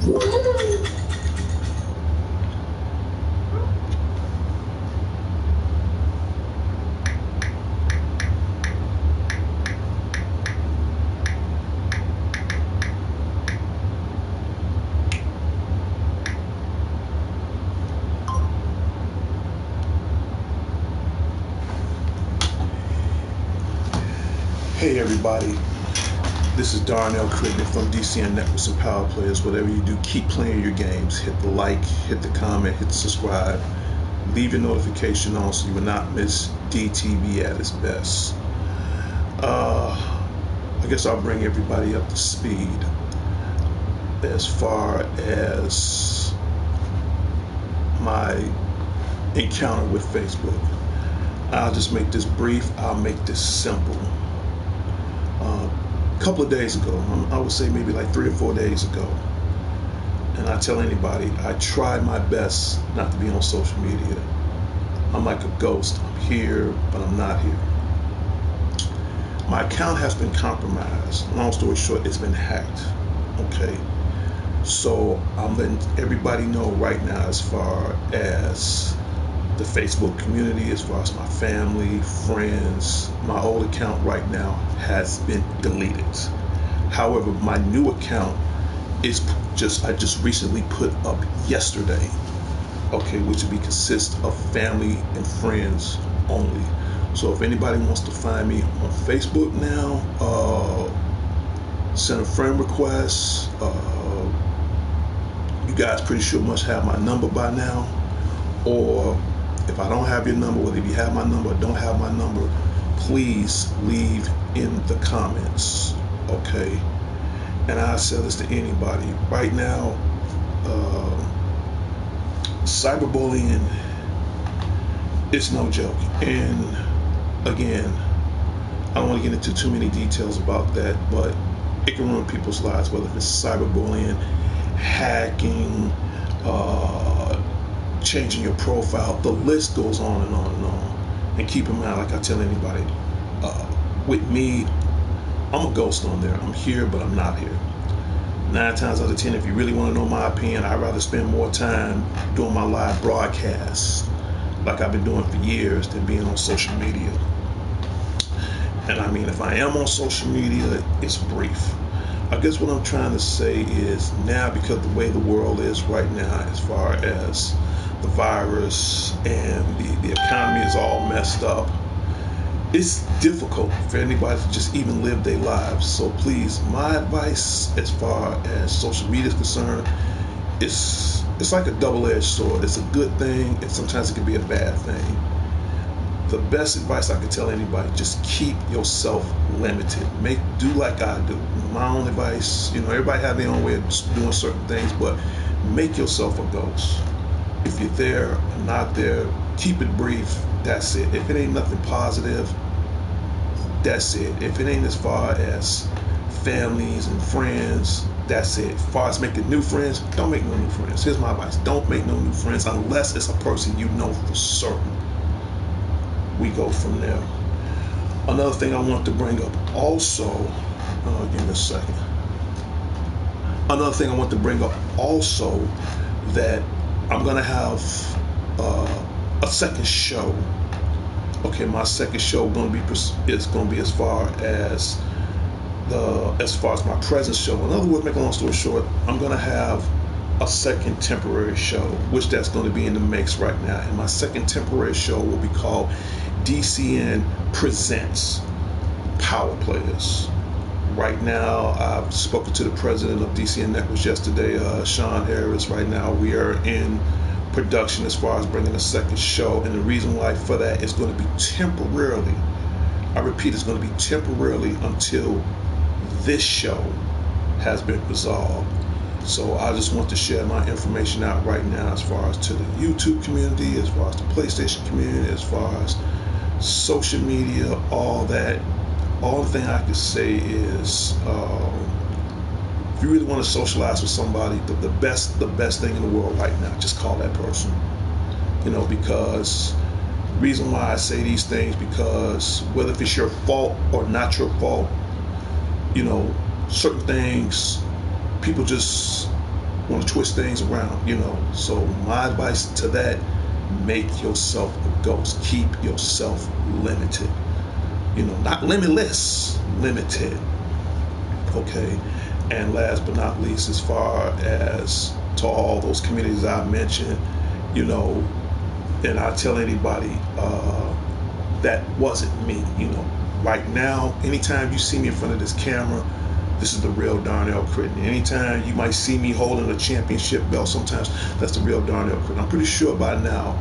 Hey everybody, this is Darnell Crittenden from D.C.N Networks and Power Players. Whatever you do, keep playing your games. Hit the like, hit the comment, hit the subscribe. Leave your notification on so you will not miss DTV at its best. I guess I'll bring everybody up to speed as far as my encounter with Facebook. I'll just make this brief. I'll make this simple. A couple of days ago, I would say maybe like 3 or 4 days ago, and I tell anybody, I try my best not to be on social media. I'm like a ghost. I'm here, but I'm not here. My account has been compromised. Long story short, it's been hacked. Okay, so I'm letting everybody know right now, as far as the Facebook community, as far as my family, friends, my old account right now has been deleted. However, my new account is I just recently put up yesterday, okay, which would be consist of family and friends only. So if anybody wants to find me on Facebook now, send a friend request. You guys pretty sure must have my number by now, or if I don't have your number, whether you have my number or don't have my number, please leave in the comments, okay? And I say this to anybody. Right now, cyberbullying is no joke. And again, I don't want to get into too many details about that, but it can ruin people's lives, whether it's cyberbullying, hacking, changing your profile. The list goes on and on and on. And keep in mind, like I tell anybody, with me, I'm a ghost on there. I'm here, but I'm not here. 9 times out of 10, if you really want to know my opinion, I'd rather spend more time doing my live broadcasts like I've been doing for years than being on social media. And I mean, if I am on social media, it's brief. I guess what I'm trying to say is now, because the way the world is right now, as far as the virus and the economy is all messed up, it's difficult for anybody to just even live their lives. So please, my advice as far as social media is concerned, it's like a double-edged sword. It's a good thing, and sometimes it can be a bad thing. The best advice I could tell anybody, just keep yourself limited. Do like I do. My own advice, everybody have their own way of doing certain things, but make yourself a ghost. If you're there or not there, keep it brief. That's it. If it ain't nothing positive, that's it. If it ain't as far as families and friends, that's it. As far as making new friends, don't make no new friends. Here's my advice. Don't make no new friends unless it's a person you know for certain. We go from there. Another thing I want to bring up also, give me a second. Another thing I want to bring up also, that I'm gonna have a second show. Okay, my second show is gonna be as far as my present show. In other words, make a long story short, I'm gonna have a second temporary show, which that's going to be in the mix right now. And my second temporary show will be called D.C.N Presents Power Players. Right now, I've spoken to the president of D.C.N Networks yesterday, Sean Harris. Right now, we are in production as far as bringing a second show. And the reason why for that is going to be temporarily. I repeat, it's going to be temporarily until this show has been resolved. So I just want to share my information out right now as far as to the YouTube community, as far as the PlayStation community, as far as social media, all that. All the thing I can say is, if you really want to socialize with somebody, the best thing in the world right now, just call that person. Because the reason why I say these things, because whether if it's your fault or not your fault, certain things, people just want to twist things around, So my advice to that: make yourself a ghost. Keep yourself limited. Not limitless, limited. Okay. And last but not least, as far as to all those communities I mentioned, and I tell anybody that wasn't me. Right now, anytime you see me in front of this camera, this is the real Darnell Critton. Anytime you might see me holding a championship belt, sometimes that's the real Darnell Critton. I'm pretty sure by now,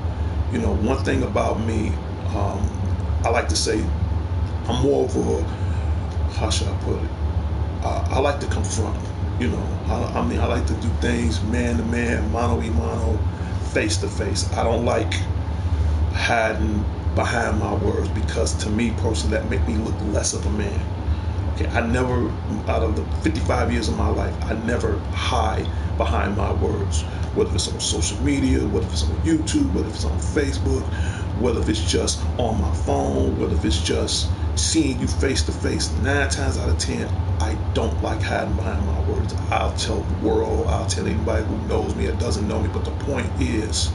one thing about me, I like to say I'm more of a, how should I put it? I like to confront. I like to do things man to man, mano a mano, face to face. I don't like hiding behind my words, because to me personally, that make me look less of a man. Okay, I never, out of the 55 years of my life, I never hide behind my words, whether it's on social media, whether it's on YouTube, whether it's on Facebook, whether it's just on my phone, whether it's just seeing you face to face. 9 times out of 10, I don't like hiding behind my words. I'll tell the world, I'll tell anybody who knows me or doesn't know me, but the point is,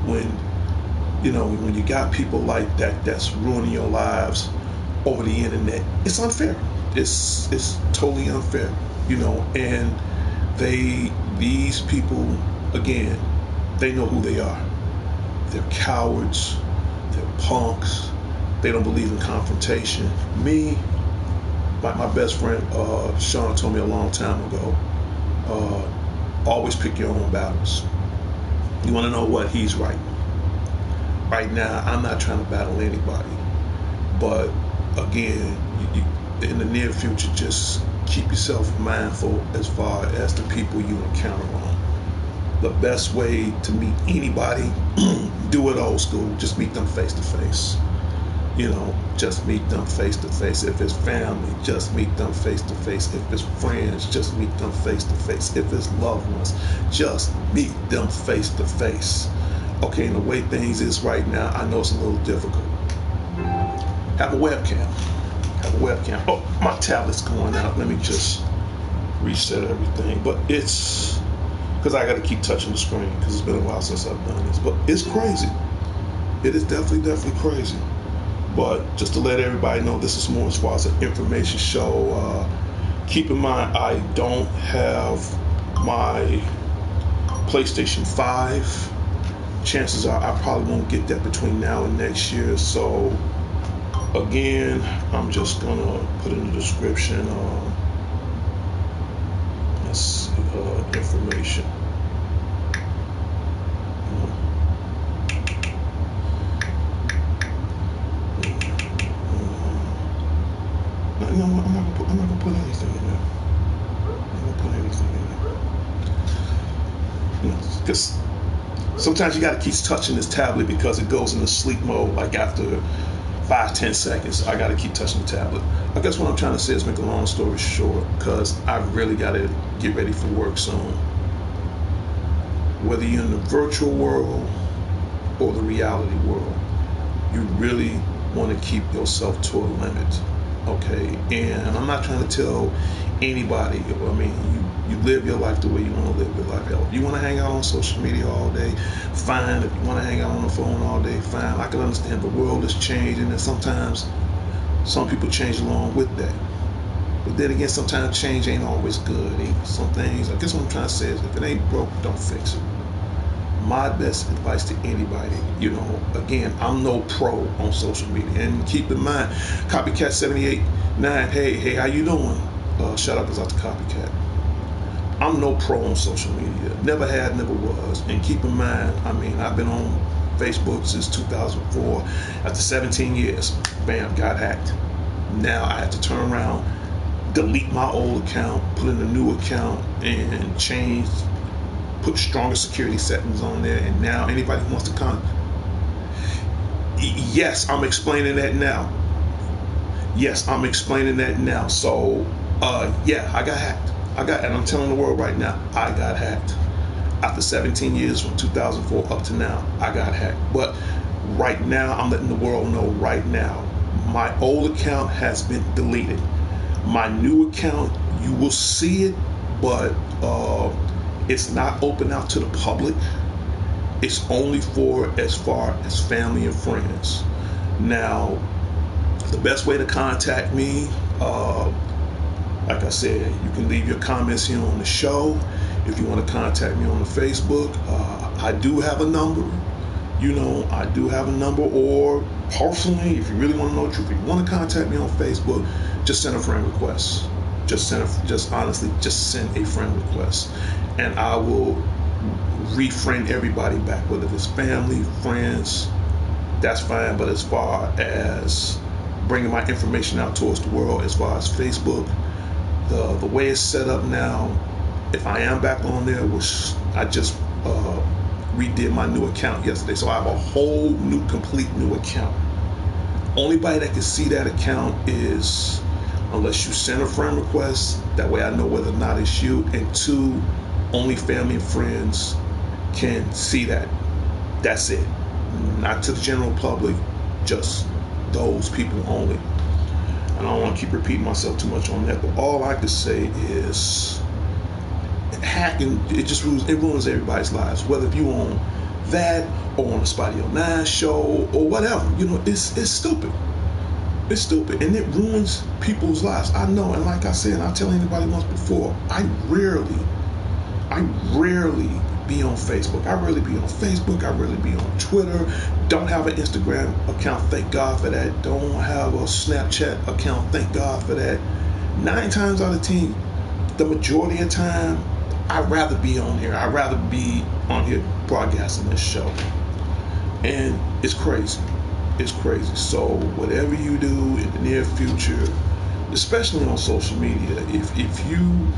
when you got people like that that's ruining your lives over the internet, it's unfair. It's totally unfair, and these people, again, they know who they are. They're cowards, they're punks, they don't believe in confrontation. Me, like my best friend Sean told me a long time ago, always pick your own battles. You want to know what? He's right. Right now, I'm not trying to battle anybody, but again, in the near future, just keep yourself mindful as far as the people you encounter on. The best way to meet anybody, do it old school. Just meet them face to face. Just meet them face to face. If it's family, just meet them face to face. If it's friends, just meet them face to face. If it's loved ones, just meet them face to face. Okay, and the way things is right now, I know it's a little difficult. Have a webcam. Oh, my tablet's going out. Let me just reset everything. But it's because I got to keep touching the screen because it's been a while since I've done this. But it's crazy. It is definitely crazy. But just to let everybody know, this is more as far as an information show. Keep in mind, I don't have my PlayStation 5. Chances are I probably won't get that between now and next year. So again, I'm just gonna put in the description information. I'm not gonna put anything in there. I'm not gonna put anything in there. Because sometimes you got to keep touching this tablet because it goes into sleep mode like after 5-10 seconds. I got to keep touching the tablet. I guess what I'm trying to say is make a long story short, because I really got to get ready for work soon. Whether you're in the virtual world or the reality world, you really want to keep yourself to a limit. Okay, and I'm not trying to tell anybody, you live your life the way you want to live your life. Hell, if you want to hang out on social media all day, fine. If you want to hang out on the phone all day, fine. I can understand the world is changing, and sometimes some people change along with that. But then again, sometimes change ain't always good. Some things, I guess what I'm trying to say is, if it ain't broke, don't fix it. My best advice to anybody, again, I'm no pro on social media. And keep in mind, Copycat 789, hey, how you doing? Shout out to Copycat. I'm no pro on social media. Never had, never was. And keep in mind, I've been on Facebook since 2004. After 17 years, bam, got hacked. Now I have to turn around, delete my old account, put in a new account, and put stronger security settings on there. And now anybody who wants to come, yes, I'm explaining that now. So, yeah, I got hacked. And I'm telling the world right now, I got hacked. After 17 years from 2004 up to now, I got hacked. But right now, I'm letting the world know right now, my old account has been deleted. My new account, you will see it, but it's not open out to the public. It's only for as far as family and friends. Now, the best way to contact me, like I said, you can leave your comments here on the show. If you want to contact me on the Facebook, I do have a number. I do have a number. Or personally, if you really want to know the truth, if you want to contact me on Facebook, just send a friend request. Just honestly, just send a friend request, and I will refriend everybody back, whether it's family, friends. That's fine. But as far as bringing my information out towards the world, as far as Facebook, the way it's set up now, if I am back on there, which I just redid my new account yesterday, so I have a whole new, complete new account. Only body that can see that account is, unless you send a friend request, that way I know whether or not it's you, and two, only family and friends can see that. That's it. Not to the general public, just those people only. And I don't want to keep repeating myself too much on that, but all I can say is hacking, it ruins everybody's lives, whether if you on that or on the Spotty 09 show or whatever. It's stupid. It's stupid, and it ruins people's lives. I know, and like I said, and I'll tell anybody once before, I rarely be on Facebook. I rarely be on Facebook. I rarely be on Twitter. Don't have an Instagram account, thank God for that. Don't have a Snapchat account, thank God for that. 9 times out of 10, the majority of the time, I'd rather be on here. I'd rather be on here broadcasting this show. And it's crazy. It's crazy. So whatever you do in the near future, especially on social media, if you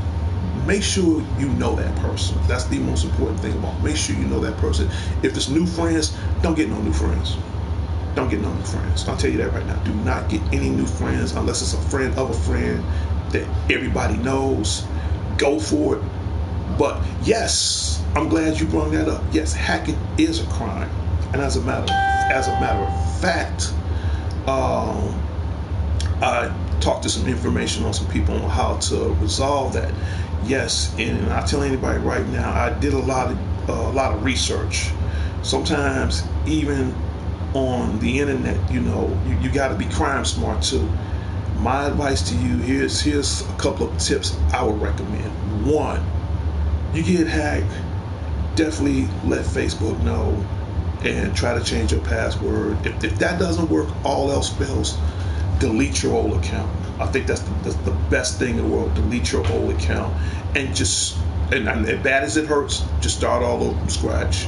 make sure you know that person. That's the most important thing about it. Make sure you know that person. If it's new friends, don't get no new friends. Don't get no new friends. I'll tell you that right now. Do not get any new friends unless it's a friend of a friend that everybody knows. Go for it. But yes, I'm glad you brought that up. Yes, hacking is a crime. And as a matter of fact, I talked to some information on some people on how to resolve that. Yes, and I tell anybody right now, I did a lot of research. Sometimes even on the internet, you got to be crime smart too. My advice to you, here's a couple of tips I would recommend. One, you get hacked, definitely let Facebook know and try to change your password. If that doesn't work, all else fails, delete your old account. I think that's the best thing in the world. Delete your old account and and as bad as it hurts, just start all over from scratch.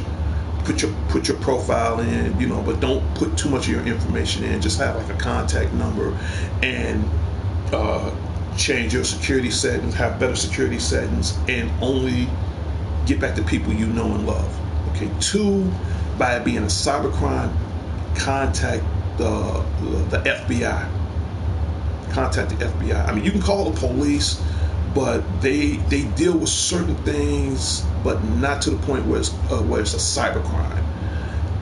Put your profile in, but don't put too much of your information in. Just have like a contact number and change your security settings, have better security settings, and only get back to people you know and love. Okay. 2, by it being a cybercrime, contact the FBI. Contact the FBI. I mean, you can call the police, but they deal with certain things, but not to the point where it's a cybercrime.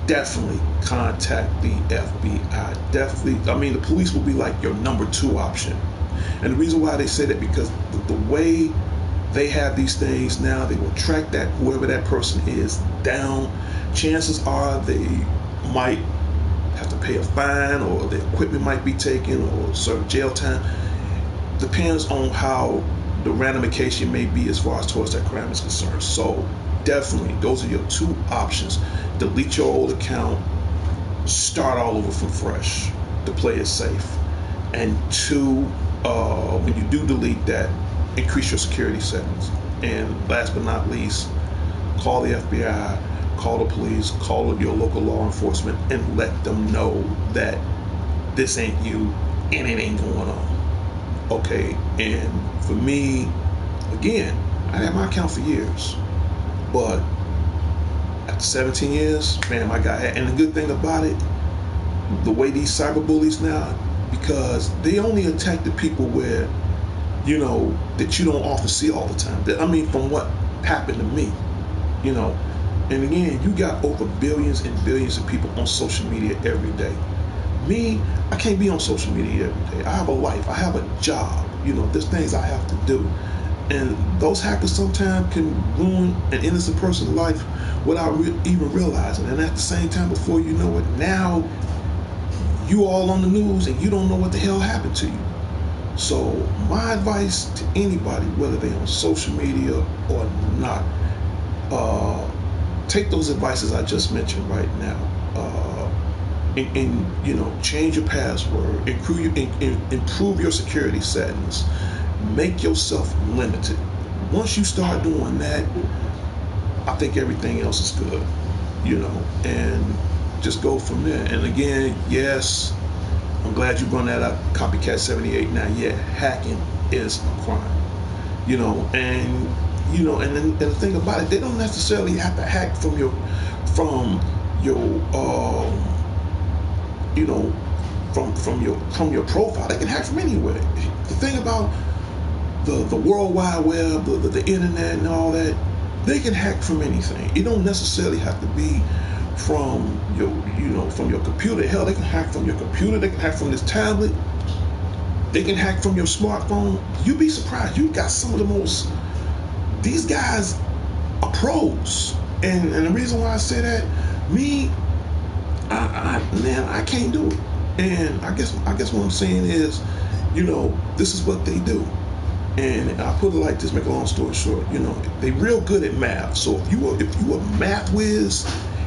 Definitely contact the FBI. Definitely. I mean, the police will be like your number 2 option. And the reason why they say that, because the way they have these things now, they will track that whoever that person is down. Chances are they might have to pay a fine, or the equipment might be taken, or serve jail time. Depends on how the randomication may be as far as towards that crime is concerned. So definitely, those are your 2 options. Delete your old account, start all over from fresh to play it safe. And 2, when you do delete that, increase your security settings. And last but not least, call the FBI, call the police, call your local law enforcement, and let them know that this ain't you and it ain't going on. Okay, and for me, again, I had my account for years, but after 17 years, man, my guy had, and the good thing about it, the way these cyber bullies now, because they only attack the people where, that you don't often see all the time. I mean, from what happened to me, and again, you got over billions and billions of people on social media every day. Me, I can't be on social media every day. I have a life. I have a job. There's things I have to do. And those hackers sometimes can ruin an innocent person's life without even realizing. And at the same time, before you know it, now you all on the news and you don't know what the hell happened to you. So my advice to anybody, whether they're on social media or not, take those advices I just mentioned right now, and change your password, improve your security settings, make yourself limited. Once you start doing that, I think everything else is good, and just go from there. And again, yes, I'm glad you brought that up, Copycat 78. Now, yeah, hacking is a crime, and and the thing about it, they don't necessarily have to hack from your from your profile. They can hack from anywhere. The thing about the World Wide Web, the internet, and all that, they can hack from anything. It don't necessarily have to be from from your computer. Hell, they can hack from your computer. They can hack from this tablet. They can hack from your smartphone. You'd be surprised. You got some of the most. These guys are pros, and the reason why I say that, me, I can't do it. And I guess what I'm saying is, this is what they do. And I put it like this, make a long story short, they real good at math. So if you a math whiz,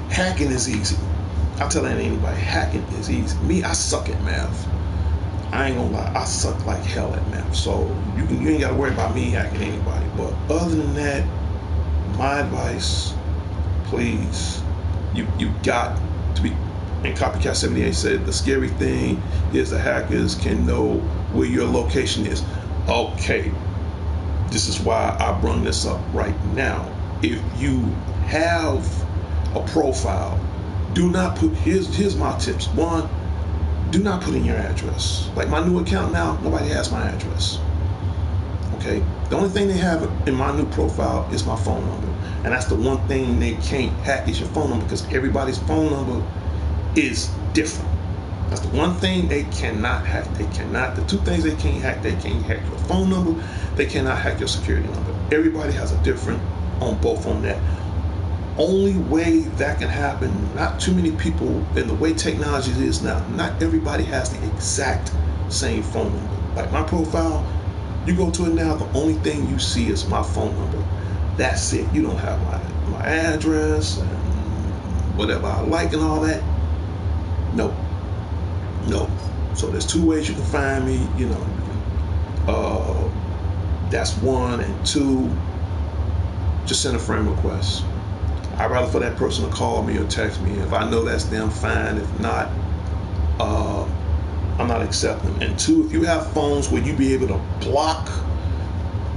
hacking is easy. I tell that to anybody, hacking is easy. Me, I suck at math. I ain't gonna lie, I suck like hell at math. So you ain't gotta worry about me hacking anybody. But other than that, my advice, please, you got to be. And Copycat 78 said the scary thing is the hackers can know where your location is. Okay, this is why I bring this up right now. If you have a profile, do not put, here's my tips. One, do not put in your address. Like my new account now, nobody has my address. Okay, the only thing they have in my new profile is my phone number, and that's the one thing they can't hack is your phone number, because everybody's phone number is different. That's the one thing they cannot hack. The two things they can't hack your phone number, they cannot hack your security number. Everybody has a different on both on that. Only way that can happen, not too many people, and the way technology is now, not everybody has the exact same phone number. Like my profile, you go to it now, the only thing you see is my phone number. That's it. You don't have my address and whatever I like and all that. No. So there's two ways you can find me. That's one, and two, just send a friend request. I'd rather for that person to call me or text me. If I know that's them, fine. If not, I'm not accepting. And two, if you have phones where you be able to block,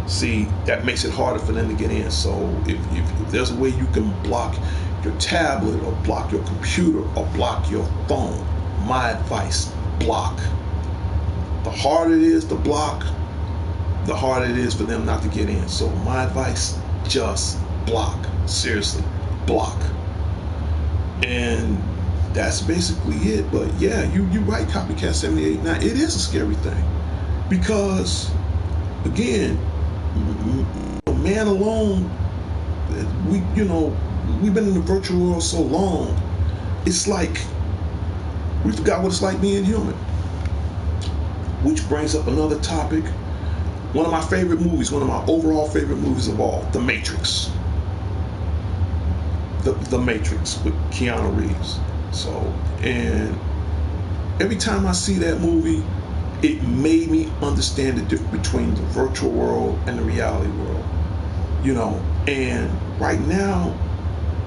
see, that makes it harder for them to get in. So if there's a way you can block your tablet or block your computer or block your phone, my advice, block. The harder it is to block, the harder it is for them not to get in. So my advice, just block. Seriously, block. And that's basically it. But yeah, you're right, Copycat 78. Now, it is a scary thing because, again, man alone, we've been in the virtual world so long, it's like we forgot what it's like being human. Which brings up another topic. One of my favorite movies, one of my overall favorite movies of all, The Matrix. The Matrix with Keanu Reeves. So, and every time I see that movie, it made me understand the difference between the virtual world and the reality world. And right now,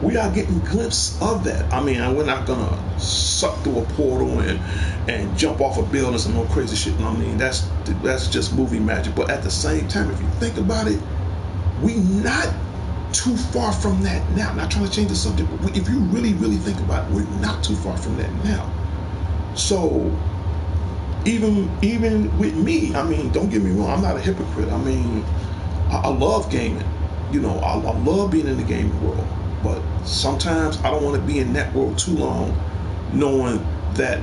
we are getting glimpses of that. I mean, we're not gonna suck through a portal and jump off of buildings and no crazy shit. I mean, that's just movie magic. But at the same time, if you think about it, we not too far from that now. I'm not trying to change the subject, but if you really, really think about it, we're not too far from that now. So even with me, I mean, don't get me wrong, I'm not a hypocrite. I mean, I love gaming. I love being in the gaming world. But sometimes I don't want to be in that world too long, knowing that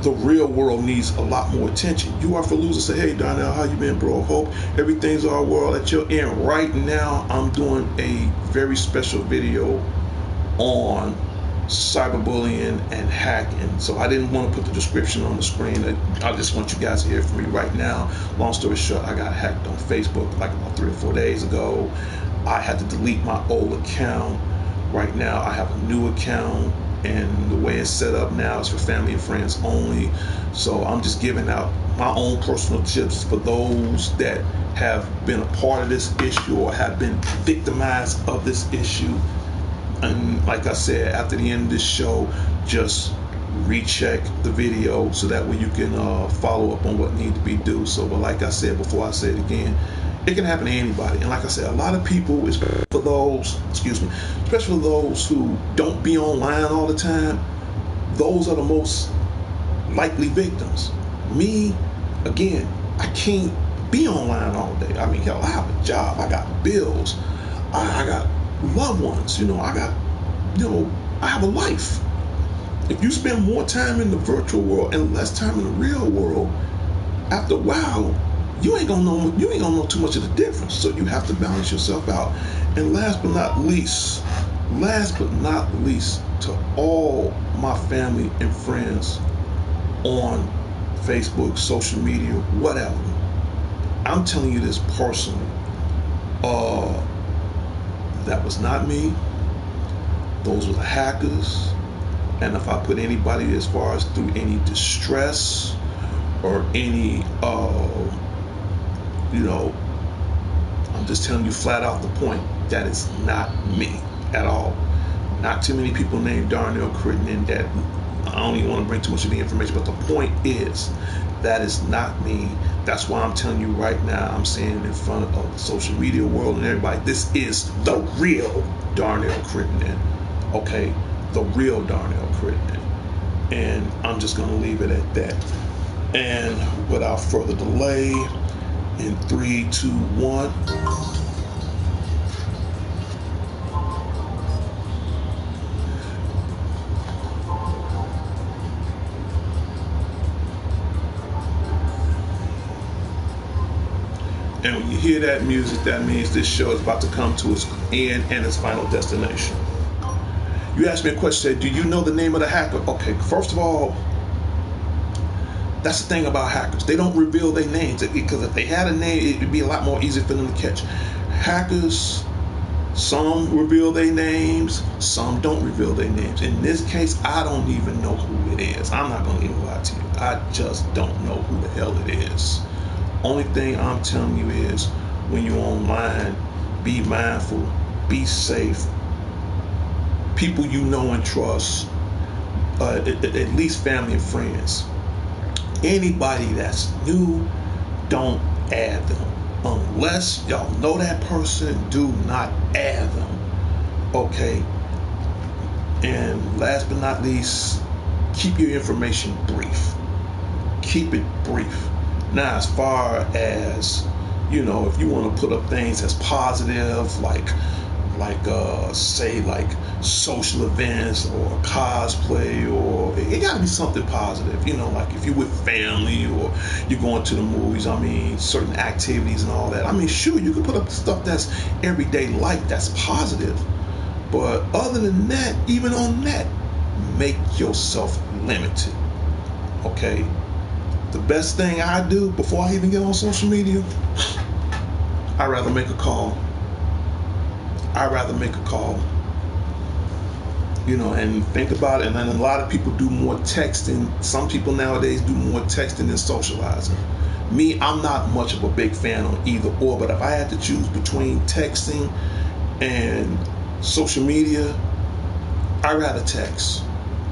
the real world needs a lot more attention. You are for losers. Say, hey Darnell, how you been, bro? Hope everything's all well at your end. Right now, I'm doing a very special video on cyberbullying and hacking. So I didn't want to put the description on the screen. I just want you guys to hear from me right now. Long story short, I got hacked on Facebook like about 3 or 4 days ago. I had to delete my old account. Right now, I have a new account, and the way it's set up now is for family and friends only. So I'm just giving out my own personal tips for those that have been a part of this issue or have been victimized of this issue. And like I said, after the end of this show, just recheck the video so that way you can follow up on what needs to be done. So, but like I said before, I say it again, it can happen to anybody. And like I said, a lot of people, especially for those who don't be online all the time, those are the most likely victims. Me, again, I can't be online all day. I mean, hell, I have a job, I got bills, I got loved ones, I have a life. If you spend more time in the virtual world and less time in the real world, after a while, you ain't gonna know too much of the difference. So you have to balance yourself out. And last but not least, to all my family and friends on Facebook, social media, whatever, I'm telling you this personally. That was not me. Those were the hackers. And if I put anybody as far as through any distress or any, I'm just telling you flat out the point, that is not me at all. Not too many people named Darnell Crittenden. That I don't even want to bring too much of the information, but the point is, that is not me. That's why I'm telling you right now, I'm saying it in front of the social media world and everybody, this is the real Darnell Crittenden. Okay, the real Darnell Crittenden. And I'm just going to leave it at that. And without further delay, in 3, 2, 1. And when you hear that music, that means this show is about to come to its end and its final destination. You asked me a question, said, do you know the name of the hacker? Okay, first of all, that's the thing about hackers. They don't reveal their names, because if they had a name, it would be a lot more easy for them to catch. Hackers, some reveal their names, some don't reveal their names. In this case, I don't even know who it is. I'm not going to even lie to you. I just don't know who the hell it is. Only thing I'm telling you is, when you're online, be mindful, be safe. People you know and trust, at least family and friends. Anybody that's new, don't add them. Unless y'all know that person, do not add them. Okay? And last but not least, keep your information brief. Keep it brief. Now, as far as, if you want to put up things as positive, like social events or cosplay, or it got to be something positive, like if you're with family or you're going to the movies, certain activities and all that. Sure, you can put up stuff that's everyday life, that's positive. But other than that, even on that, make yourself limited. Okay? The best thing I do before I even get on social media, I'd rather make a call. And think about it. And then a lot of people do more texting. Some people nowadays do more texting than socializing. Me, I'm not much of a big fan on either or, but if I had to choose between texting and social media, I'd rather text.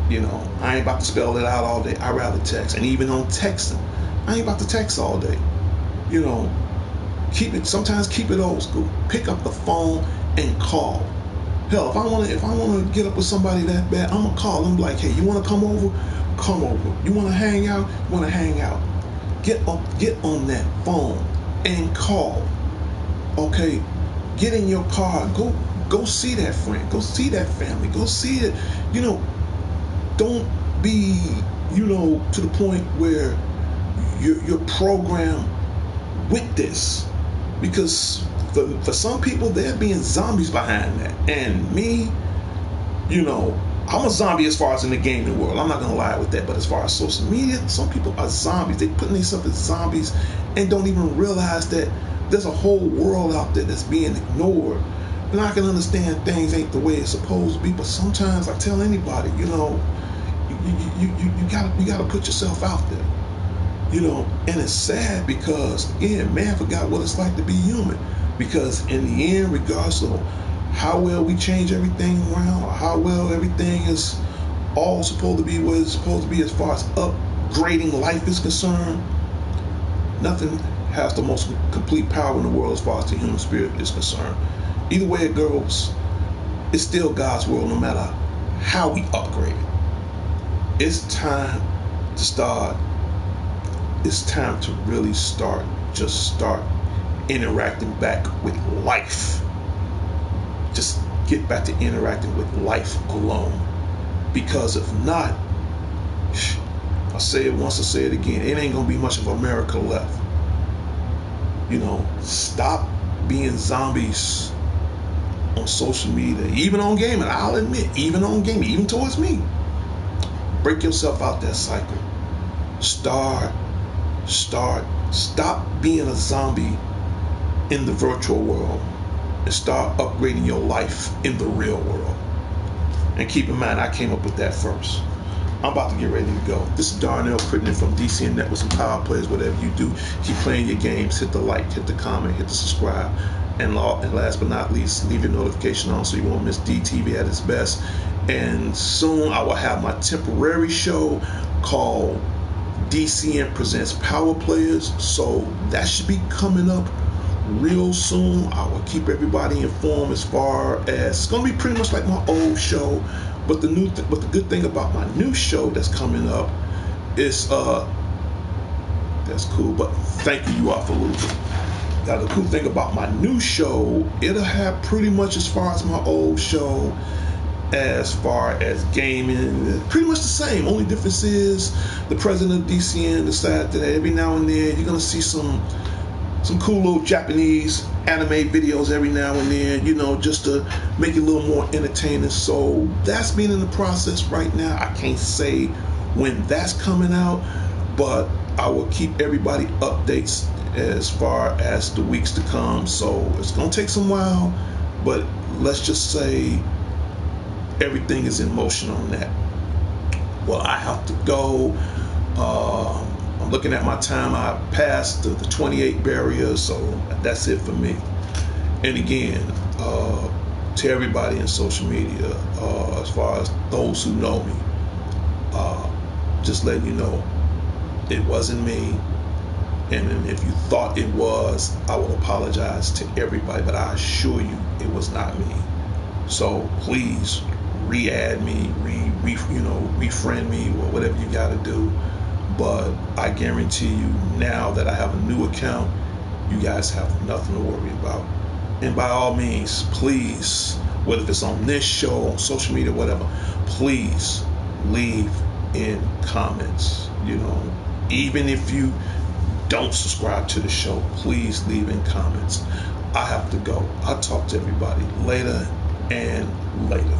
I ain't about to spell it out all day. I'd rather text. And even on texting, I ain't about to text all day. Sometimes keep it old school. Pick up the phone and call. Hell, if I want to get up with somebody that bad, I'm gonna call them like, hey, you want to come over? Come over. You want to hang out? Want to hang out? Get on that phone and call. Okay, get in your car. Go see that friend. Go see that family. Go see it. Don't be to the point where you're programmed with this. Because for some people, they're being zombies behind that. And me, I'm a zombie as far as in the gaming world. I'm not going to lie with that. But as far as social media, some people are zombies. They putting themselves as zombies and don't even realize that there's a whole world out there that's being ignored. And I can understand things ain't the way it's supposed to be, but sometimes I tell anybody, you gotta put yourself out there. And it's sad because again, man forgot what it's like to be human. Because in the end, regardless of how well we change everything around, or how well everything is all supposed to be what it's supposed to be as far as upgrading life is concerned, nothing has the most complete power in the world as far as the human spirit is concerned. Either way it goes, it's still God's world no matter how we upgrade it. It's time to really start interacting back with life. Just get back to interacting with life alone. Because if not, I'll say it once, I'll say it again, it ain't gonna be much of America left. Stop being zombies on social media, even on gaming. I'll admit, even on gaming, even towards me. Break yourself out that cycle. Stop being a zombie in the virtual world and start upgrading your life in the real world. And keep in mind, I came up with that first. I'm about to get ready to go. This is Darnell Crittenden from D.C.N Networks and Power Players. Whatever you do, keep playing your games. Hit the like, hit the comment, hit the subscribe. And last but not least, leave your notification on so you won't miss DTV at its best. And soon I will have my temporary show called D.C.N Presents Power Players. So that should be coming up real soon. I will keep everybody informed as far as it's going to be pretty much like my old show. But the good thing about my new show that's coming up is that's cool. But thank you all for losing. Now the cool thing about my new show, it'll have pretty much as far as my old show, as far as gaming, pretty much the same. Only difference is the president of D.C.N decided that every now and then you're gonna see some cool little Japanese anime videos every now and then, just to make it a little more entertaining. So that's been in the process right now. I can't say when that's coming out, but I will keep everybody updates as far as the weeks to come. So it's gonna take some while, but let's just say everything is in motion on that. Well, I have to go. I'm looking at my time. I passed the 28 barrier, so that's it for me. And again, to everybody in social media, as far as those who know me, just letting you know, it wasn't me. And if you thought it was, I will apologize to everybody, but I assure you it was not me. So please re-add me, refriend me, or whatever you got to do. But I guarantee you now that I have a new account, you guys have nothing to worry about. And by all means, please, whether it's on this show, on social media, whatever, please leave in comments. Even if you don't subscribe to the show, please leave in comments. I have to go. I'll talk to everybody later and later.